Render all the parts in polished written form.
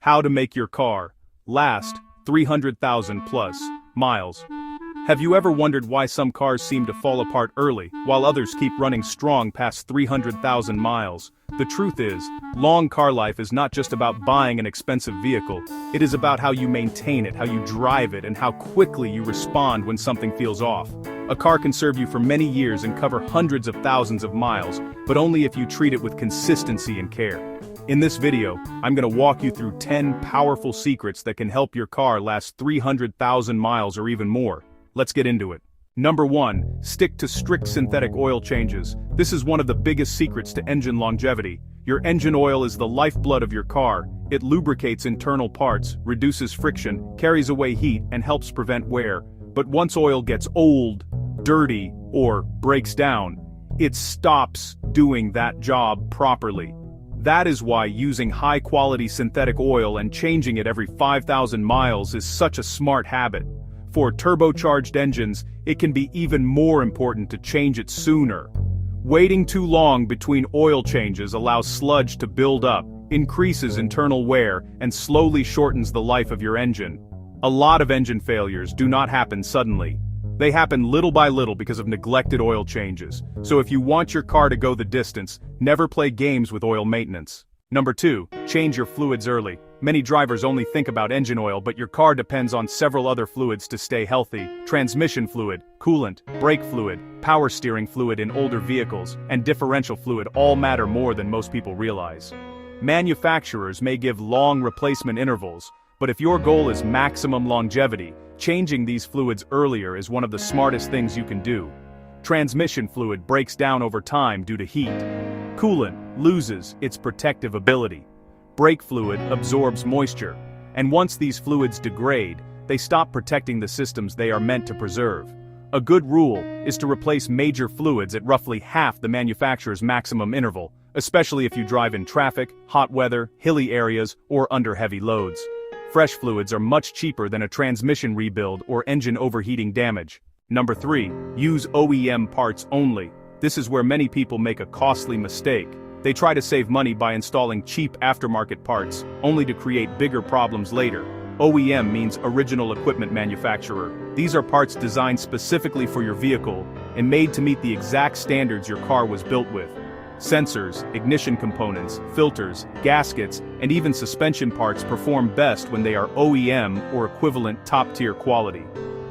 How to make your car last 300,000 plus miles. Have you ever wondered why some cars seem to fall apart early, while others keep running strong past 300,000 miles? The truth is, long car life is not just about buying an expensive vehicle, it is about how you maintain it, how you drive it, and how quickly you respond when something feels off. A car can serve you for many years and cover hundreds of thousands of miles, but only if you treat it with consistency and care. In this video, I'm going to walk you through 10 powerful secrets that can help your car last 300,000 miles or even more. Let's get into it. Number 1. Stick to strict synthetic oil changes. This is one of the biggest secrets to engine longevity. Your engine oil is the lifeblood of your car. It lubricates internal parts, reduces friction, carries away heat, and helps prevent wear. But once oil gets old, dirty, or breaks down, it stops doing that job properly. That is why using high-quality synthetic oil and changing it every 5,000 miles is such a smart habit. For turbocharged engines, it can be even more important to change it sooner. Waiting too long between oil changes allows sludge to build up, increases internal wear, and slowly shortens the life of your engine. A lot of engine failures do not happen suddenly. They happen little by little because of neglected oil changes. So if you want your car to go the distance, never play games with oil maintenance. Number 2. Change your fluids early. Many drivers only think about engine oil, but your car depends on several other fluids to stay healthy. Transmission fluid, coolant, brake fluid, power steering fluid in older vehicles, and differential fluid all matter more than most people realize. Manufacturers may give long replacement intervals, but if your goal is maximum longevity, changing these fluids earlier is one of the smartest things you can do. Transmission fluid breaks down over time due to heat. Coolant loses its protective ability. Brake fluid absorbs moisture, and once these fluids degrade, they stop protecting the systems they are meant to preserve. A good rule is to replace major fluids at roughly half the manufacturer's maximum interval, especially if you drive in traffic, hot weather, hilly areas, or under heavy loads. Fresh fluids are much cheaper than a transmission rebuild or engine overheating damage. Number 3. Use OEM parts only. This is where many people make a costly mistake. They try to save money by installing cheap aftermarket parts, only to create bigger problems later. OEM means original equipment manufacturer. These are parts designed specifically for your vehicle and made to meet the exact standards your car was built with. Sensors, ignition components, filters, gaskets, and even suspension parts perform best when they are OEM or equivalent top-tier quality.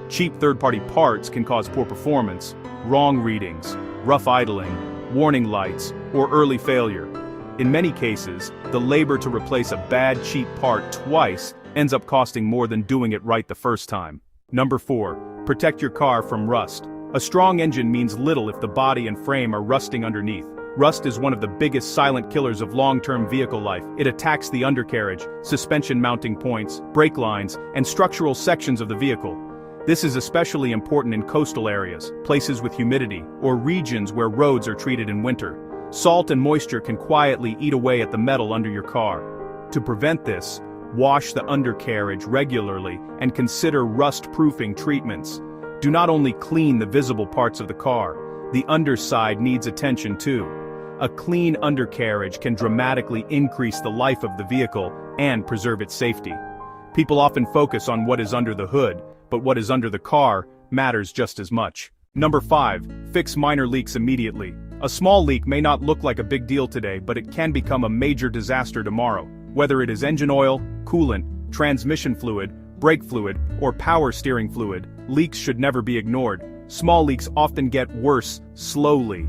Cheap third-party parts can cause poor performance, wrong readings, rough idling, warning lights, or early failure. In many cases, the labor to replace a bad cheap part twice ends up costing more than doing it right the first time. Number 4. Protect your car from rust. A strong engine means little if the body and frame are rusting underneath. Rust is one of the biggest silent killers of long-term vehicle life. It attacks the undercarriage, suspension mounting points, brake lines, and structural sections of the vehicle. This is especially important in coastal areas, places with humidity, or regions where roads are treated in winter. Salt and moisture can quietly eat away at the metal under your car. To prevent this, wash the undercarriage regularly and consider rust-proofing treatments. Do not only clean the visible parts of the car, the underside needs attention too. A clean undercarriage can dramatically increase the life of the vehicle and preserve its safety. People often focus on what is under the hood, but what is under the car matters just as much. Number 5. Fix minor leaks immediately. A small leak may not look like a big deal today, but it can become a major disaster tomorrow. Whether it is engine oil, coolant, transmission fluid, brake fluid, or power steering fluid, leaks should never be ignored. Small leaks often get worse slowly.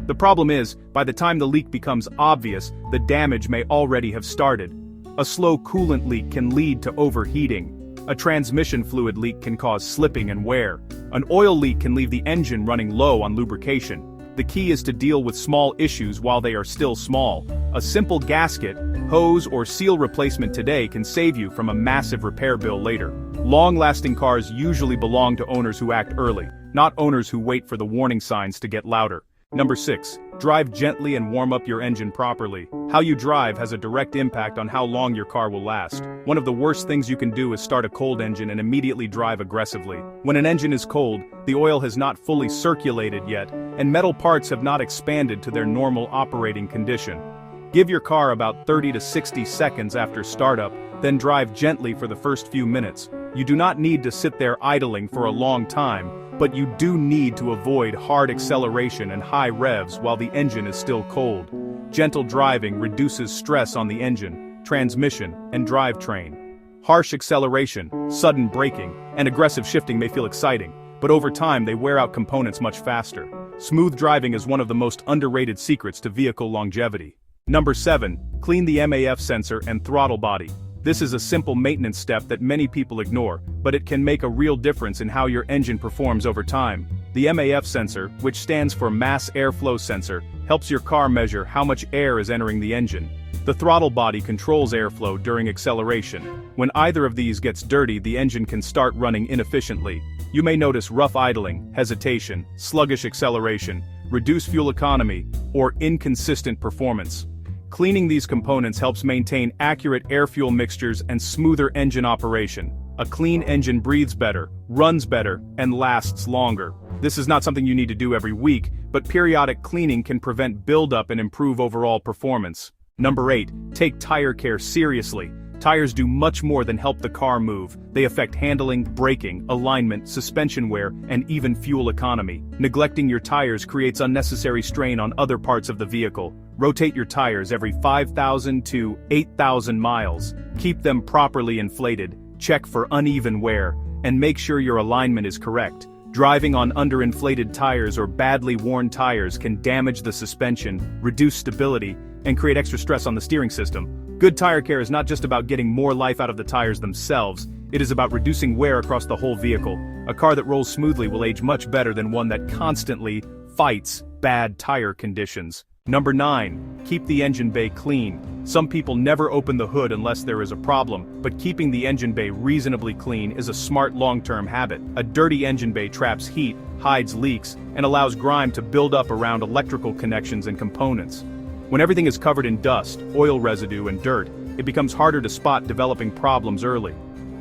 The problem is, by the time the leak becomes obvious, the damage may already have started. A slow coolant leak can lead to overheating. A transmission fluid leak can cause slipping and wear. An oil leak can leave the engine running low on lubrication. The key is to deal with small issues while they are still small. A simple gasket, hose, or seal replacement today can save you from a massive repair bill later. Long-lasting cars usually belong to owners who act early, not owners who wait for the warning signs to get louder. Number 6. Drive gently and warm up your engine properly. How you drive has a direct impact on how long your car will last. One of the worst things you can do is start a cold engine and immediately drive aggressively. When an engine is cold, the oil has not fully circulated yet, and metal parts have not expanded to their normal operating condition. Give your car about 30 to 60 seconds after startup, then drive gently for the first few minutes. You do not need to sit there idling for a long time, but you do need to avoid hard acceleration and high revs while the engine is still cold. Gentle driving reduces stress on the engine, transmission, and drivetrain. Harsh acceleration, sudden braking, and aggressive shifting may feel exciting, but over time they wear out components much faster. Smooth driving is one of the most underrated secrets to vehicle longevity. Number 7. Clean the MAF sensor and throttle body. This is a simple maintenance step that many people ignore, but it can make a real difference in how your engine performs over time. The MAF sensor, which stands for Mass Airflow Sensor, helps your car measure how much air is entering the engine. The throttle body controls airflow during acceleration. When either of these gets dirty, the engine can start running inefficiently. You may notice rough idling, hesitation, sluggish acceleration, reduced fuel economy, or inconsistent performance. Cleaning these components helps maintain accurate air-fuel mixtures and smoother engine operation. A clean engine breathes better, runs better, and lasts longer. This is not something you need to do every week, but periodic cleaning can prevent buildup and improve overall performance. Number 8. Take tire care seriously. Tires do much more than help the car move. They affect handling, braking, alignment, suspension wear, and even fuel economy. Neglecting your tires creates unnecessary strain on other parts of the vehicle. Rotate your tires every 5,000 to 8,000 miles. Keep them properly inflated, check for uneven wear, and make sure your alignment is correct. Driving on underinflated tires or badly worn tires can damage the suspension, reduce stability, and create extra stress on the steering system. Good tire care is not just about getting more life out of the tires themselves, it is about reducing wear across the whole vehicle. A car that rolls smoothly will age much better than one that constantly fights bad tire conditions. Number 9. Keep the engine bay clean. Some people never open the hood unless there is a problem, but keeping the engine bay reasonably clean is a smart long-term habit. A dirty engine bay traps heat, hides leaks, and allows grime to build up around electrical connections and components. When everything is covered in dust, oil residue, and dirt, it becomes harder to spot developing problems early.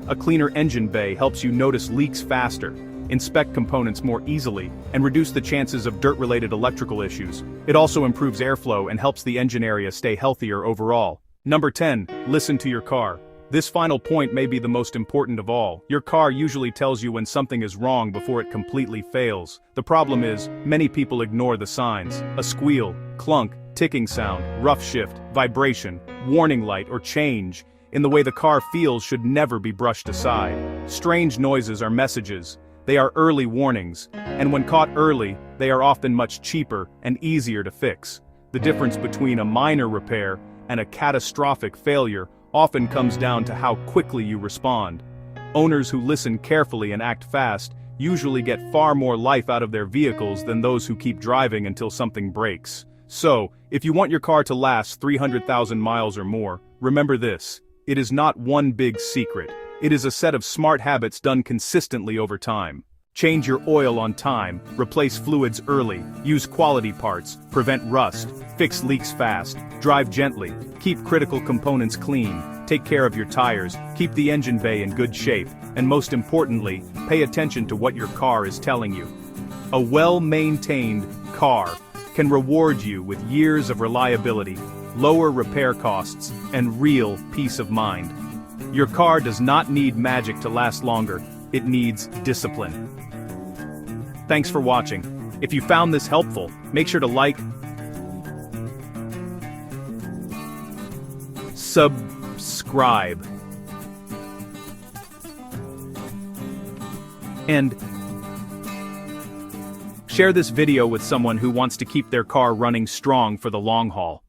A cleaner engine bay helps you notice leaks faster, inspect components more easily, and reduce the chances of dirt-related electrical issues. It also improves airflow and helps the engine area stay healthier overall. Number 10. Listen to your car. This final point may be the most important of all. Your car usually tells you when something is wrong before it completely fails. The problem is, many people ignore the signs. A squeal, clunk, ticking sound, rough shift, vibration, warning light, or change in the way the car feels should never be brushed aside. Strange noises are messages. They are early warnings, and when caught early, they are often much cheaper and easier to fix. The difference between a minor repair and a catastrophic failure often comes down to how quickly you respond. Owners who listen carefully and act fast usually get far more life out of their vehicles than those who keep driving until something breaks. So, if you want your car to last 300,000 miles or more, remember this: it is not one big secret. It is a set of smart habits done consistently over time. Change your oil on time, replace fluids early, use quality parts, prevent rust, fix leaks fast, drive gently, keep critical components clean, take care of your tires, keep the engine bay in good shape, and most importantly, pay attention to what your car is telling you. A well-maintained car can reward you with years of reliability, lower repair costs, and real peace of mind. Your car does not need magic to last longer, it needs discipline. Thanks for watching. If you found this helpful, make sure to like, subscribe, and share this video with someone who wants to keep their car running strong for the long haul.